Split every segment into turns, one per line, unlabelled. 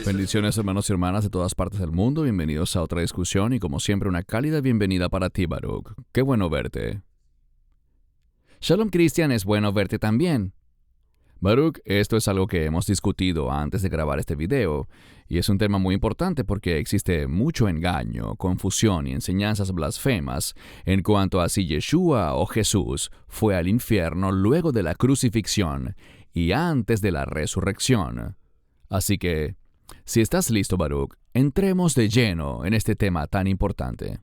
Bendiciones, hermanos y hermanas de todas partes del mundo. Bienvenidos a otra discusión y, como siempre, una cálida bienvenida para ti, Baruch. Qué bueno verte. Shalom, Cristian, es bueno verte también. Baruch, esto es algo que hemos discutido antes de grabar este video, y es un tema muy importante porque existe mucho engaño, confusión y enseñanzas blasfemas en cuanto a si Yeshua o Jesús fue al infierno luego de la crucifixión y antes de la resurrección. Así que, si estás listo, Baruch, entremos de lleno en este tema tan importante.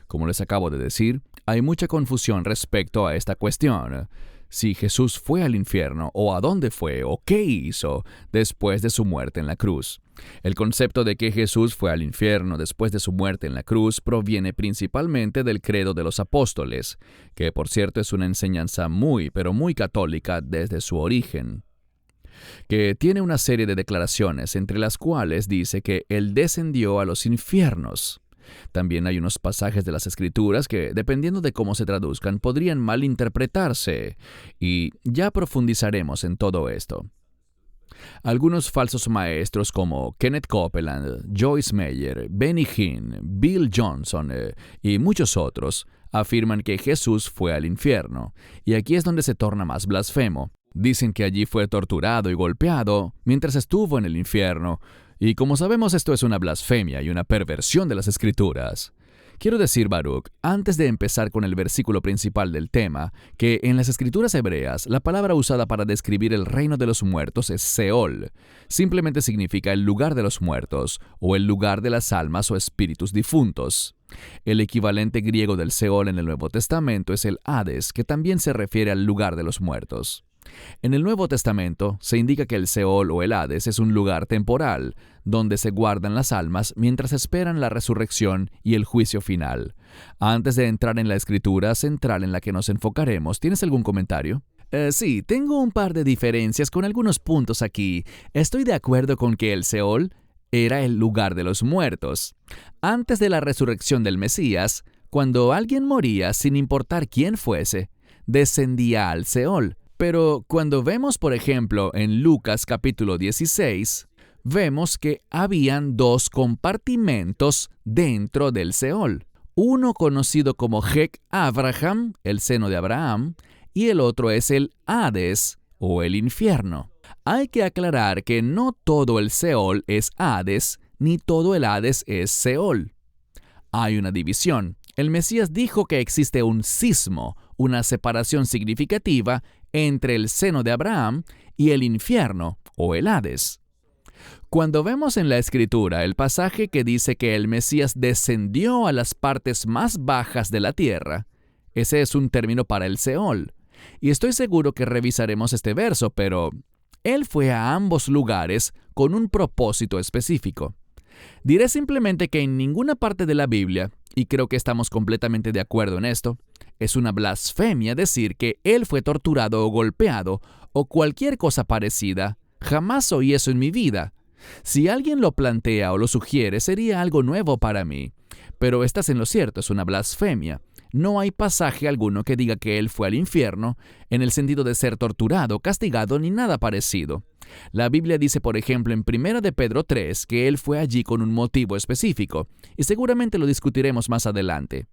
Como les acabo de decir, hay mucha confusión respecto a esta cuestión. Si Jesús fue al infierno, o a dónde fue, o qué hizo después de su muerte en la cruz. El concepto de que Jesús fue al infierno después de su muerte en la cruz proviene principalmente del credo de los apóstoles, que por cierto es una enseñanza pero muy católica desde su origen, que tiene una serie de declaraciones entre las cuales dice que Él descendió a los infiernos. También hay unos pasajes de las Escrituras que, dependiendo de cómo se traduzcan, podrían malinterpretarse, y ya profundizaremos en todo esto. Algunos falsos maestros como Kenneth Copeland, Joyce Meyer, Benny Hinn, Bill Johnson y muchos otros afirman que Jesús fue al infierno, y aquí es donde se torna más blasfemo. Dicen que allí fue torturado y golpeado mientras estuvo en el infierno, y como sabemos esto es una blasfemia y una perversión de las Escrituras. Quiero decir, Baruch, antes de empezar con el versículo principal del tema, que en las Escrituras hebreas la palabra usada para describir el reino de los muertos es Seol. Simplemente significa el lugar de los muertos, o el lugar de las almas o espíritus difuntos. El equivalente griego del Seol en el Nuevo Testamento es el Hades, que también se refiere al lugar de los muertos. En el Nuevo Testamento se indica que el Seol o el Hades es un lugar temporal, donde se guardan las almas mientras esperan la resurrección y el juicio final. Antes de entrar en la escritura central en la que nos enfocaremos, ¿tienes algún comentario? Sí, tengo un par de diferencias con algunos puntos aquí. Estoy de acuerdo con que el Seol era el lugar de los muertos. Antes de la resurrección del Mesías, cuando alguien moría, sin importar quién fuese, descendía al Seol. Pero cuando vemos, por ejemplo, en Lucas capítulo 16, vemos que habían dos compartimentos dentro del Seol. Uno conocido como Hek Abraham, el seno de Abraham, y el otro es el Hades, o el infierno. Hay que aclarar que no todo el Seol es Hades, ni todo el Hades es Seol. Hay una división. El Mesías dijo que existe un cismo, una separación significativa entre el seno de Abraham y el infierno, o el Hades. Cuando vemos en la Escritura el pasaje que dice que el Mesías descendió a las partes más bajas de la tierra, ese es un término para el Seol. Y estoy seguro que revisaremos este verso, pero Él fue a ambos lugares con un propósito específico. Diré simplemente que en ninguna parte de la Biblia, y creo que estamos completamente de acuerdo en esto, es una blasfemia decir que Él fue torturado o golpeado o cualquier cosa parecida. Jamás oí eso en mi vida. Si alguien lo plantea o lo sugiere, sería algo nuevo para mí. Pero estás en lo cierto, es una blasfemia. No hay pasaje alguno que diga que Él fue al infierno en el sentido de ser torturado, castigado ni nada parecido. La Biblia dice, por ejemplo, en 1 de Pedro 3, que Él fue allí con un motivo específico, y seguramente lo discutiremos más adelante.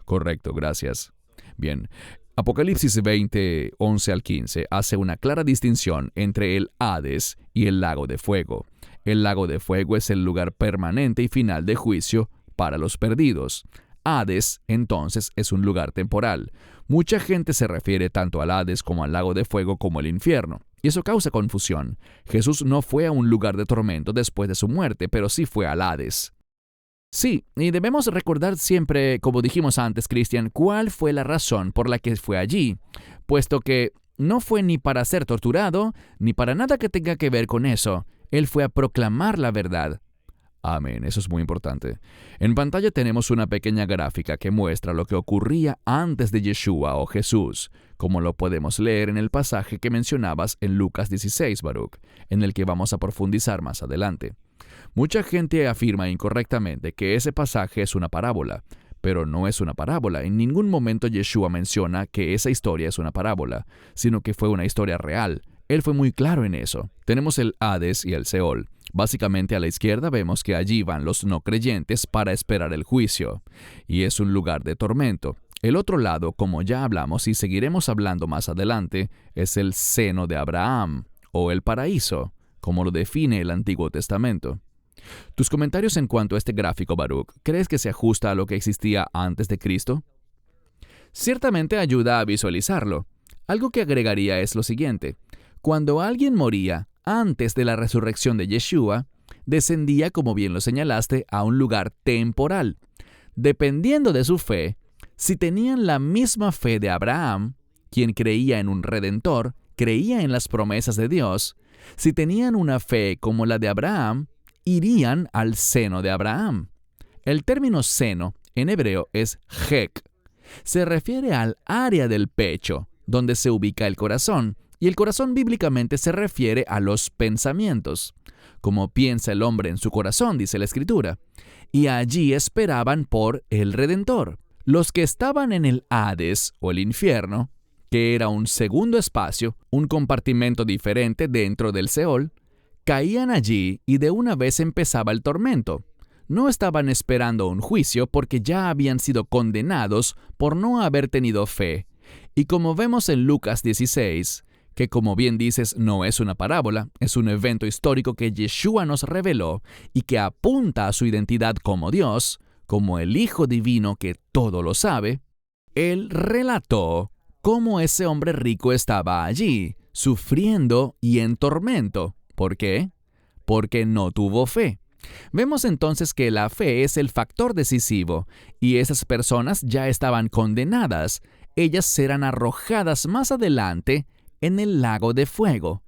Correcto, gracias. Bien, Apocalipsis 20, 11 al 15 hace una clara distinción entre el Hades y el lago de fuego. El lago de fuego es el lugar permanente y final de juicio para los perdidos. Hades, entonces, es un lugar temporal. Mucha gente se refiere tanto al Hades como al lago de fuego como al infierno, y eso causa confusión. Jesús no fue a un lugar de tormento después de su muerte, pero sí fue al Hades. Sí, y debemos recordar siempre, como dijimos antes, Cristian, cuál fue la razón por la que fue allí, puesto que no fue ni para ser torturado, ni para nada que tenga que ver con eso. Él fue a proclamar la verdad. Amén, eso es muy importante. En pantalla tenemos una pequeña gráfica que muestra lo que ocurría antes de Yeshua o Jesús, como lo podemos leer en el pasaje que mencionabas en Lucas 16, Baruch, en el que vamos a profundizar más adelante. Mucha gente afirma incorrectamente que ese pasaje es una parábola, pero no es una parábola. En ningún momento Yeshua menciona que esa historia es una parábola, sino que fue una historia real. Él fue muy claro en eso. Tenemos el Hades y el Seol. Básicamente a la izquierda vemos que allí van los no creyentes para esperar el juicio, y es un lugar de tormento. El otro lado, como ya hablamos y seguiremos hablando más adelante, es el seno de Abraham, o el paraíso, como lo define el Antiguo Testamento. ¿Tus comentarios en cuanto a este gráfico, Baruch, crees que se ajusta a lo que existía antes de Cristo? Ciertamente ayuda a visualizarlo. Algo que agregaría es lo siguiente. Cuando alguien moría antes de la resurrección de Yeshua, descendía, como bien lo señalaste, a un lugar temporal. Dependiendo de su fe, si tenían la misma fe de Abraham, quien creía en un Redentor, creía en las promesas de Dios, si tenían una fe como la de Abraham, irían al seno de Abraham. El término seno en hebreo es hek. Se refiere al área del pecho, donde se ubica el corazón, y el corazón bíblicamente se refiere a los pensamientos. Como piensa el hombre en su corazón, dice la Escritura. Y allí esperaban por el Redentor. Los que estaban en el Hades, o el infierno, que era un segundo espacio, un compartimento diferente dentro del Seol, caían allí y de una vez empezaba el tormento. No estaban esperando un juicio porque ya habían sido condenados por no haber tenido fe. Y como vemos en Lucas 16, que como bien dices no es una parábola, es un evento histórico que Yeshua nos reveló y que apunta a su identidad como Dios, como el Hijo Divino que todo lo sabe, Él relató cómo ese hombre rico estaba allí, sufriendo y en tormento. ¿Por qué? Porque no tuvo fe. Vemos entonces que la fe es el factor decisivo, y esas personas ya estaban condenadas. Ellas serán arrojadas más adelante en el lago de fuego.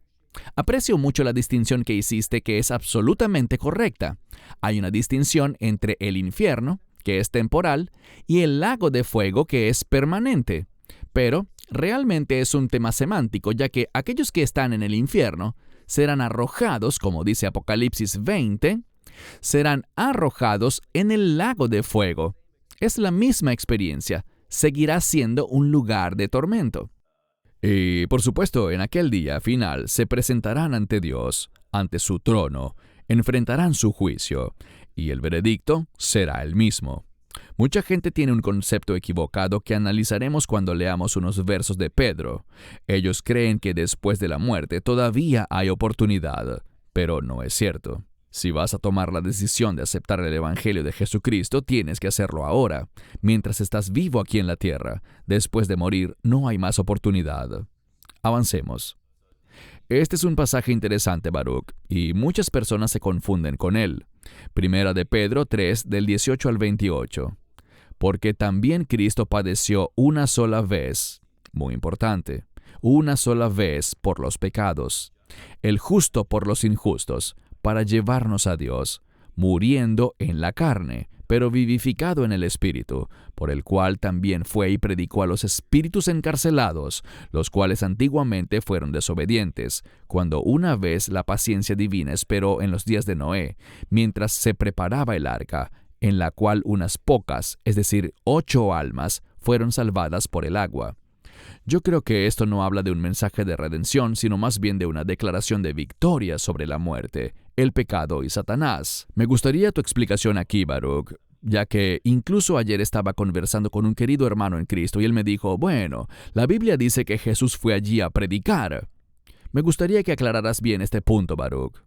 Aprecio mucho la distinción que hiciste, que es absolutamente correcta. Hay una distinción entre el infierno, que es temporal, y el lago de fuego, que es permanente. Pero realmente es un tema semántico, ya que aquellos que están en el infierno serán arrojados, como dice Apocalipsis 20, serán arrojados en el lago de fuego. Es la misma experiencia. Seguirá siendo un lugar de tormento. Y, por supuesto, en aquel día final se presentarán ante Dios, ante su trono, enfrentarán su juicio, y el veredicto será el mismo. Mucha gente tiene un concepto equivocado que analizaremos cuando leamos unos versos de Pedro. Ellos creen que después de la muerte todavía hay oportunidad, pero no es cierto. Si vas a tomar la decisión de aceptar el Evangelio de Jesucristo, tienes que hacerlo ahora, mientras estás vivo aquí en la tierra. Después de morir, no hay más oportunidad. Avancemos. Este es un pasaje interesante, Baruch, y muchas personas se confunden con él. Primera de Pedro 3, del 18 al 28. Porque también Cristo padeció una sola vez, muy importante, una sola vez por los pecados, el justo por los injustos, para llevarnos a Dios, muriendo en la carne, pero vivificado en el Espíritu, por el cual también fue y predicó a los espíritus encarcelados, los cuales antiguamente fueron desobedientes, cuando una vez la paciencia divina esperó en los días de Noé, mientras se preparaba el arca, en la cual unas pocas, es decir, 8 almas, fueron salvadas por el agua. Yo creo que esto no habla de un mensaje de redención, sino más bien de una declaración de victoria sobre la muerte, el pecado y Satanás. Me gustaría tu explicación aquí, Baruch, ya que incluso ayer estaba conversando con un querido hermano en Cristo y él me dijo, bueno, la Biblia dice que Jesús fue allí a predicar. Me gustaría que aclararas bien este punto, Baruch.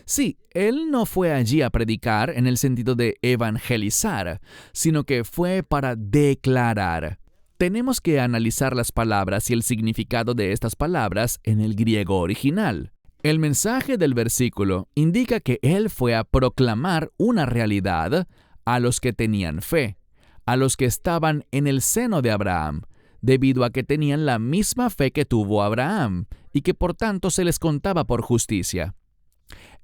Sí, él no fue allí a predicar en el sentido de evangelizar, sino que fue para declarar. Tenemos que analizar las palabras y el significado de estas palabras en el griego original. El mensaje del versículo indica que él fue a proclamar una realidad a los que tenían fe, a los que estaban en el seno de Abraham, debido a que tenían la misma fe que tuvo Abraham y que por tanto se les contaba por justicia.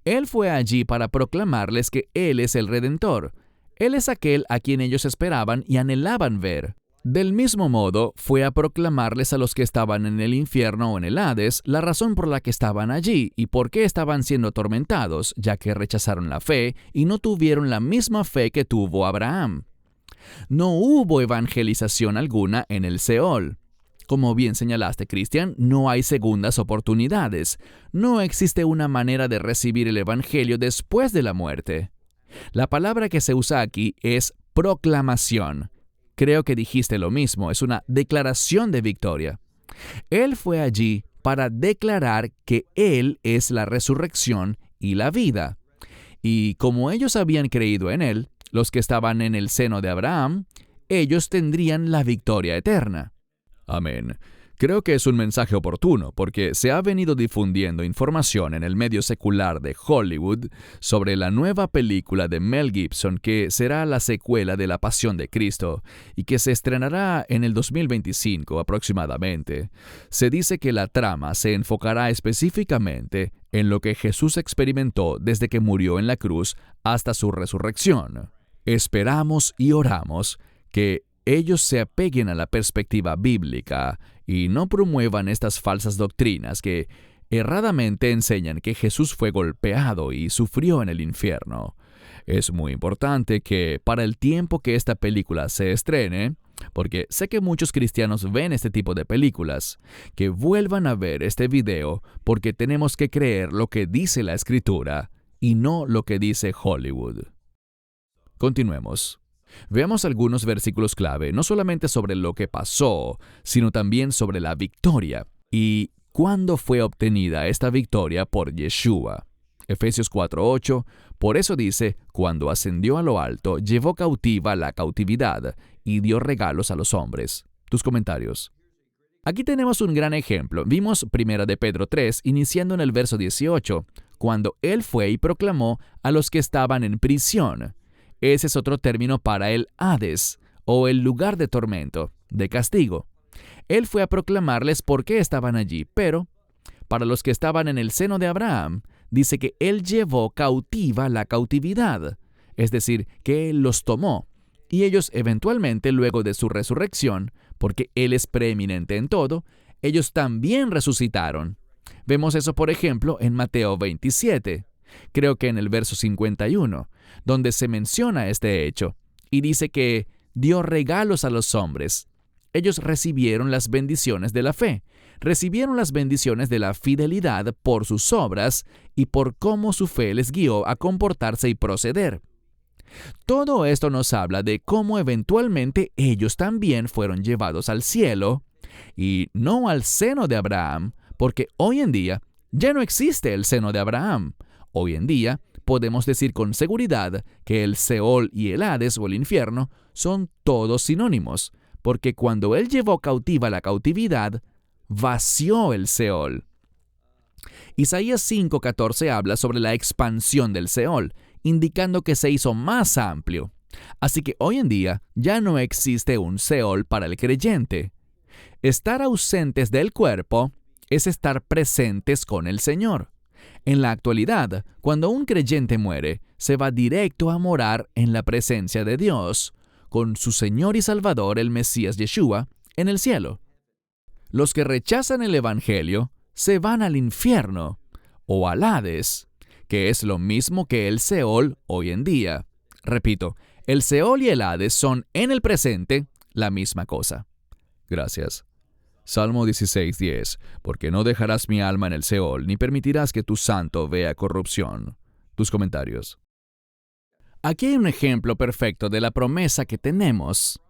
Él fue allí para proclamarles que Él es el Redentor. Él es aquel a quien ellos esperaban y anhelaban ver. Del mismo modo, fue a proclamarles a los que estaban en el infierno o en el Hades la razón por la que estaban allí y por qué estaban siendo atormentados, ya que rechazaron la fe y no tuvieron la misma fe que tuvo Abraham. No hubo evangelización alguna en el Seol. Como bien señalaste, Cristian, no hay segundas oportunidades. No existe una manera de recibir el Evangelio después de la muerte. La palabra que se usa aquí es proclamación. Creo que dijiste lo mismo, es una declaración de victoria. Él fue allí para declarar que Él es la resurrección y la vida. Y como ellos habían creído en Él, los que estaban en el seno de Abraham, ellos tendrían la victoria eterna. Amén. Creo que es un mensaje oportuno porque se ha venido difundiendo información en el medio secular de Hollywood sobre la nueva película de Mel Gibson que será la secuela de La Pasión de Cristo y que se estrenará en el 2025 aproximadamente. Se dice que la trama se enfocará específicamente en lo que Jesús experimentó desde que murió en la cruz hasta su resurrección. Esperamos y oramos que ellos se apeguen a la perspectiva bíblica y no promuevan estas falsas doctrinas que erradamente enseñan que Jesús fue golpeado y sufrió en el infierno. Es muy importante que para el tiempo que esta película se estrene, porque sé que muchos cristianos ven este tipo de películas, que vuelvan a ver este video porque tenemos que creer lo que dice la Escritura y no lo que dice Hollywood. Continuemos. Veamos algunos versículos clave, no solamente sobre lo que pasó, sino también sobre la victoria y cuándo fue obtenida esta victoria por Yeshua. Efesios 4:8, por eso dice, cuando ascendió a lo alto, llevó cautiva la cautividad y dio regalos a los hombres. Tus comentarios. Aquí tenemos un gran ejemplo. Vimos 1 de Pedro 3, iniciando en el verso 18, cuando él fue y proclamó a los que estaban en prisión. Ese es otro término para el Hades, o el lugar de tormento, de castigo. Él fue a proclamarles por qué estaban allí, pero para los que estaban en el seno de Abraham, dice que Él llevó cautiva la cautividad, es decir, que Él los tomó, y ellos eventualmente, luego de su resurrección, porque Él es preeminente en todo, ellos también resucitaron. Vemos eso, por ejemplo, en Mateo 27. Creo que en el verso 51, donde se menciona este hecho, y dice que dio regalos a los hombres. Ellos recibieron las bendiciones de la fe, recibieron las bendiciones de la fidelidad por sus obras y por cómo su fe les guió a comportarse y proceder. Todo esto nos habla de cómo eventualmente ellos también fueron llevados al cielo, y no al seno de Abraham, porque hoy en día ya no existe el seno de Abraham. Hoy en día podemos decir con seguridad que el Seol y el Hades o el infierno son todos sinónimos, porque cuando Él llevó cautiva la cautividad, vació el Seol. Isaías 5:14 habla sobre la expansión del Seol, indicando que se hizo más amplio. Así que hoy en día ya no existe un Seol para el creyente. Estar ausentes del cuerpo es estar presentes con el Señor. En la actualidad, cuando un creyente muere, se va directo a morar en la presencia de Dios, con su Señor y Salvador, el Mesías Yeshua, en el cielo. Los que rechazan el Evangelio se van al infierno, o al Hades, que es lo mismo que el Seol hoy en día. Repito, el Seol y el Hades son en el presente la misma cosa. Gracias. Salmo 16:10, porque no dejarás mi alma en el Seol, ni permitirás que tu santo vea corrupción. Tus comentarios. Aquí hay un ejemplo perfecto de la promesa que tenemos,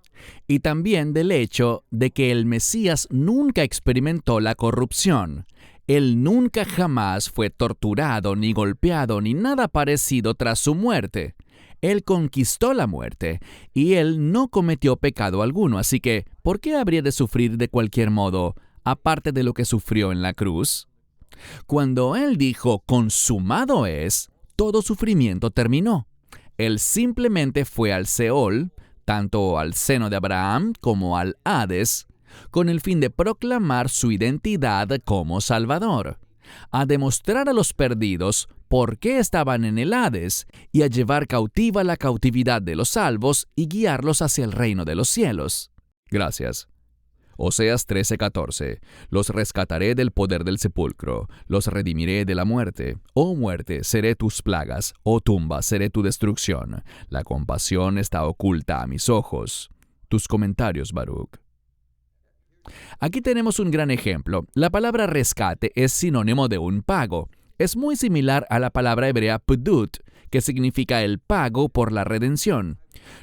y también del hecho de que el Mesías nunca experimentó la corrupción. Él nunca jamás fue torturado, ni golpeado, ni nada parecido tras su muerte. Él conquistó la muerte, y Él no cometió pecado alguno, así que, ¿por qué habría de sufrir de cualquier modo, aparte de lo que sufrió en la cruz? Cuando Él dijo, consumado es, todo sufrimiento terminó. Él simplemente fue al Seol, tanto al seno de Abraham como al Hades, con el fin de proclamar su identidad como Salvador. a demostrar a los perdidos por qué estaban en el Hades y a llevar cautiva la cautividad de los salvos y guiarlos hacia el reino de los cielos. Gracias. Oseas 13:14. Los rescataré del poder del sepulcro, los redimiré de la muerte. Oh muerte, seré tus plagas, oh tumba, seré tu destrucción. La compasión está oculta a mis ojos. Tus comentarios, Baruch. Aquí tenemos un gran ejemplo. La palabra rescate es sinónimo de un pago. Es muy similar a la palabra hebrea pudut, que significa el pago por la redención.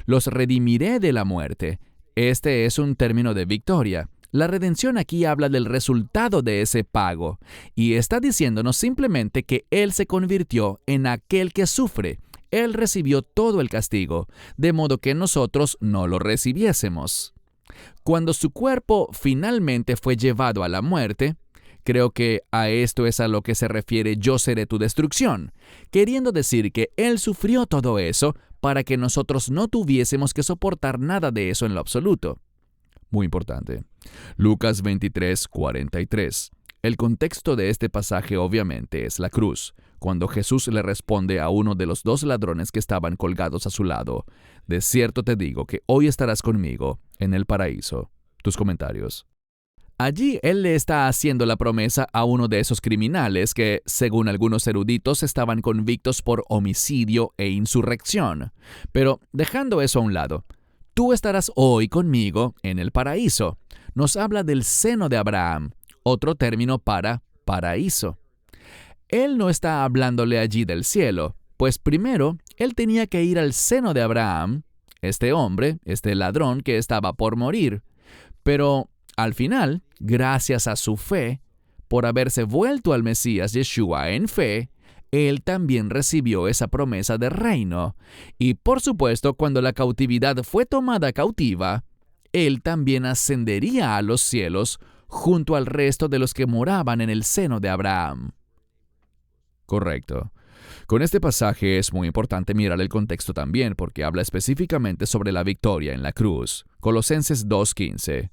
Los redimiré de la muerte. Este es un término de victoria. La redención aquí habla del resultado de ese pago, y está diciéndonos simplemente que Él se convirtió en aquel que sufre. Él recibió todo el castigo, de modo que nosotros no lo recibiésemos. Cuando su cuerpo finalmente fue llevado a la muerte, creo que a esto es a lo que se refiere yo seré tu destrucción, queriendo decir que Él sufrió todo eso para que nosotros no tuviésemos que soportar nada de eso en lo absoluto. Muy importante. Lucas 23:43. El contexto de este pasaje obviamente es la cruz, cuando Jesús le responde a uno de los 2 ladrones que estaban colgados a su lado: de cierto te digo que hoy estarás conmigo en el paraíso. Tus comentarios. Allí Él le está haciendo la promesa a uno de esos criminales que, según algunos eruditos, estaban convictos por homicidio e insurrección. Pero dejando eso a un lado, tú estarás hoy conmigo en el paraíso. Nos habla del seno de Abraham, otro término para paraíso. Él no está hablándole allí del cielo, pues primero Él tenía que ir al seno de Abraham, este hombre, este ladrón que estaba por morir. Pero al final, gracias a su fe, por haberse vuelto al Mesías Yeshua en fe, Él también recibió esa promesa de reino. Y por supuesto, cuando la cautividad fue tomada cautiva, Él también ascendería a los cielos junto al resto de los que moraban en el seno de Abraham. Correcto. Con este pasaje es muy importante mirar el contexto también, porque habla específicamente sobre la victoria en la cruz. Colosenses 2:15.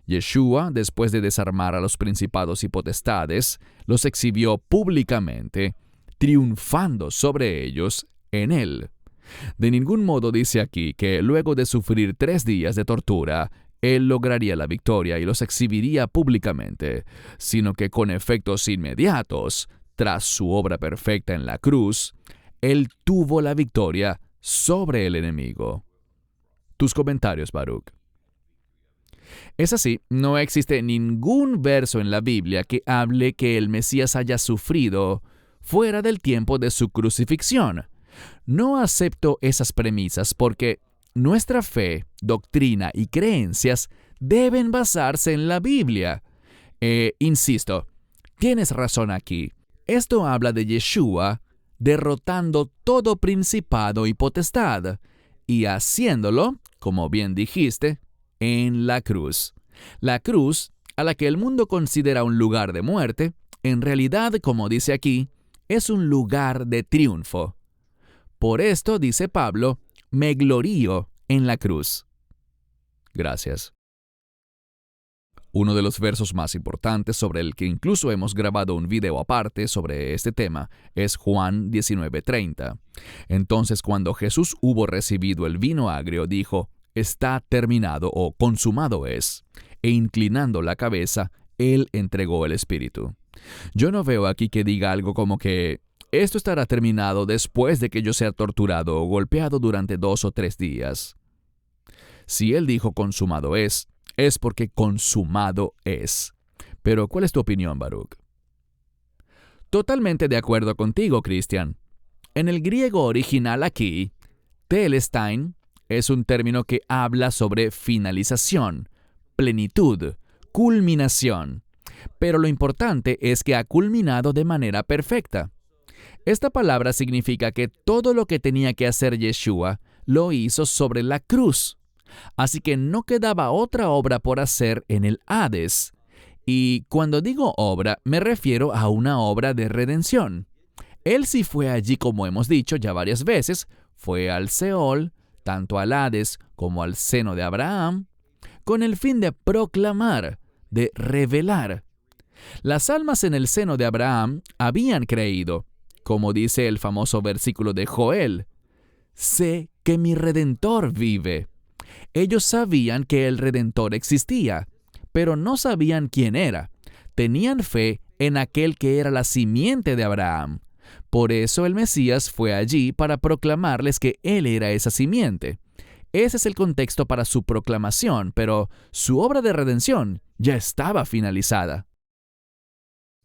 Yeshua, después de desarmar a los principados y potestades, los exhibió públicamente, triunfando sobre ellos en Él. De ningún modo dice aquí que luego de sufrir 3 días de tortura, Él lograría la victoria y los exhibiría públicamente, sino que con efectos inmediatos, tras su obra perfecta en la cruz, Él tuvo la victoria sobre el enemigo. Tus comentarios, Baruch. Es así, no existe ningún verso en la Biblia que hable que el Mesías haya sufrido fuera del tiempo de su crucifixión. No acepto esas premisas porque nuestra fe, doctrina y creencias deben basarse en la Biblia. Insisto, tienes razón aquí. Esto habla de Yeshua derrotando todo principado y potestad, y haciéndolo, como bien dijiste, en la cruz. La cruz, a la que el mundo considera un lugar de muerte, en realidad, como dice aquí, es un lugar de triunfo. Por esto, dice Pablo, me glorío en la cruz. Gracias. Uno de los versos más importantes sobre el que incluso hemos grabado un video aparte sobre este tema es Juan 19:30. Entonces, cuando Jesús hubo recibido el vino agrio, dijo: está terminado o consumado es, e inclinando la cabeza, Él entregó el Espíritu. Yo no veo aquí que diga algo como que esto estará terminado después de que yo sea torturado o golpeado durante 2 o 3 días. Si Él dijo consumado es porque consumado es. Pero, ¿cuál es tu opinión, Baruch? Totalmente de acuerdo contigo, Christian. En el griego original aquí, telestein es un término que habla sobre finalización, plenitud, culminación. Pero lo importante es que ha culminado de manera perfecta. Esta palabra significa que todo lo que tenía que hacer Yeshua lo hizo sobre la cruz. Así que no quedaba otra obra por hacer en el Hades. Y cuando digo obra, me refiero a una obra de redención. Él sí fue allí, como hemos dicho ya varias veces, fue al Seol, tanto al Hades como al seno de Abraham, con el fin de proclamar, de revelar. Las almas en el seno de Abraham habían creído, como dice el famoso versículo de Joel: sé que mi Redentor vive. Ellos sabían que el Redentor existía, pero no sabían quién era. Tenían fe en aquel que era la simiente de Abraham. Por eso el Mesías fue allí para proclamarles que él era esa simiente. Ese es el contexto para su proclamación, pero su obra de redención ya estaba finalizada.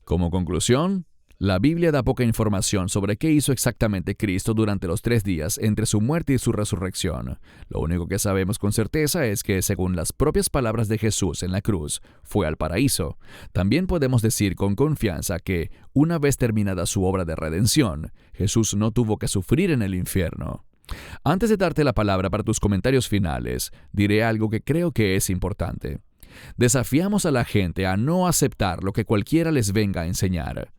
Como conclusión, la Biblia da poca información sobre qué hizo exactamente Cristo durante los 3 días entre su muerte y su resurrección. Lo único que sabemos con certeza es que, según las propias palabras de Jesús en la cruz, fue al paraíso. También podemos decir con confianza que, una vez terminada su obra de redención, Jesús no tuvo que sufrir en el infierno. Antes de darte la palabra para tus comentarios finales, diré algo que creo que es importante. Desafiamos a la gente a no aceptar lo que cualquiera les venga a enseñar.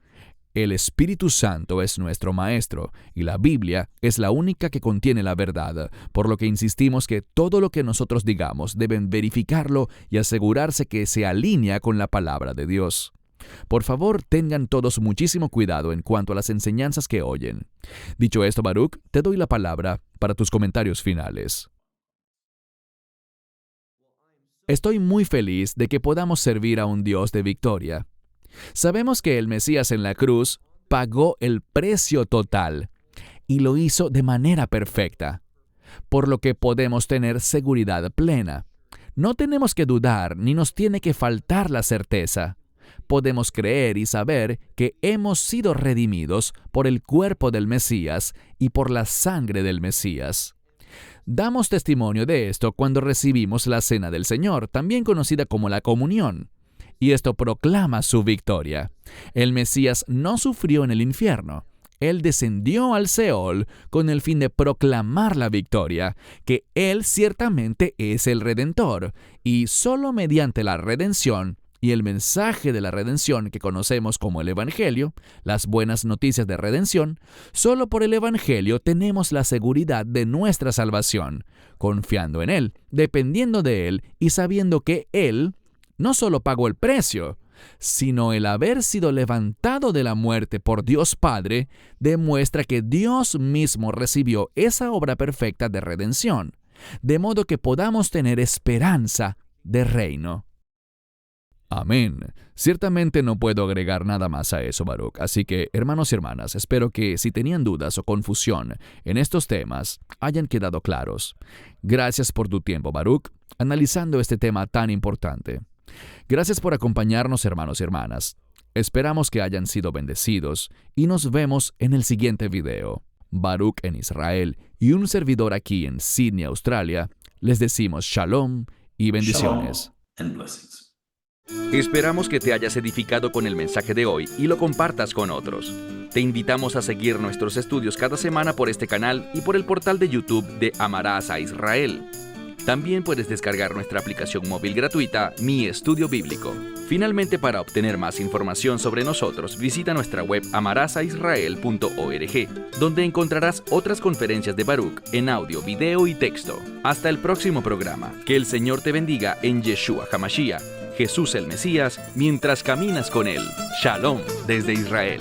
El Espíritu Santo es nuestro Maestro y la Biblia es la única que contiene la verdad, por lo que insistimos que todo lo que nosotros digamos deben verificarlo y asegurarse que se alinea con la palabra de Dios. Por favor, tengan todos muchísimo cuidado en cuanto a las enseñanzas que oyen. Dicho esto, Baruch, te doy la palabra para tus comentarios finales. Estoy muy feliz de que podamos servir a un Dios de victoria. Sabemos que el Mesías en la cruz pagó el precio total y lo hizo de manera perfecta, por lo que podemos tener seguridad plena. No tenemos que dudar ni nos tiene que faltar la certeza. Podemos creer y saber que hemos sido redimidos por el cuerpo del Mesías y por la sangre del Mesías. Damos testimonio de esto cuando recibimos la Cena del Señor, también conocida como la comunión. Y esto proclama su victoria. El Mesías no sufrió en el infierno. Él descendió al Seol con el fin de proclamar la victoria, que Él ciertamente es el Redentor, y solo mediante la redención y el mensaje de la redención que conocemos como el Evangelio, las buenas noticias de redención, solo por el Evangelio tenemos la seguridad de nuestra salvación, confiando en Él, dependiendo de Él y sabiendo que Él no solo pagó el precio, sino el haber sido levantado de la muerte por Dios Padre demuestra que Dios mismo recibió esa obra perfecta de redención, de modo que podamos tener esperanza de reino. Amén. Ciertamente no puedo agregar nada más a eso, Baruch. Así que, hermanos y hermanas, espero que si tenían dudas o confusión en estos temas, hayan quedado claros. Gracias por tu tiempo, Baruch, analizando este tema tan importante. Gracias por acompañarnos, hermanos y hermanas. Esperamos que hayan sido bendecidos y nos vemos en el siguiente video. Baruch en Israel y un servidor aquí en Sydney, Australia, les decimos shalom y bendiciones.
Shalom and blessings.
Esperamos que te hayas edificado con el mensaje de hoy y lo compartas con otros. Te invitamos a seguir nuestros estudios cada semana por este canal y por el portal de YouTube de Amarás a Israel. También puedes descargar nuestra aplicación móvil gratuita, Mi Estudio Bíblico. Finalmente, para obtener más información sobre nosotros, visita nuestra web amarasaisrael.org, donde encontrarás otras conferencias de Baruch en audio, video y texto. Hasta el próximo programa. Que el Señor te bendiga en Yeshua HaMashiach, Jesús el Mesías, mientras caminas con Él. Shalom desde Israel.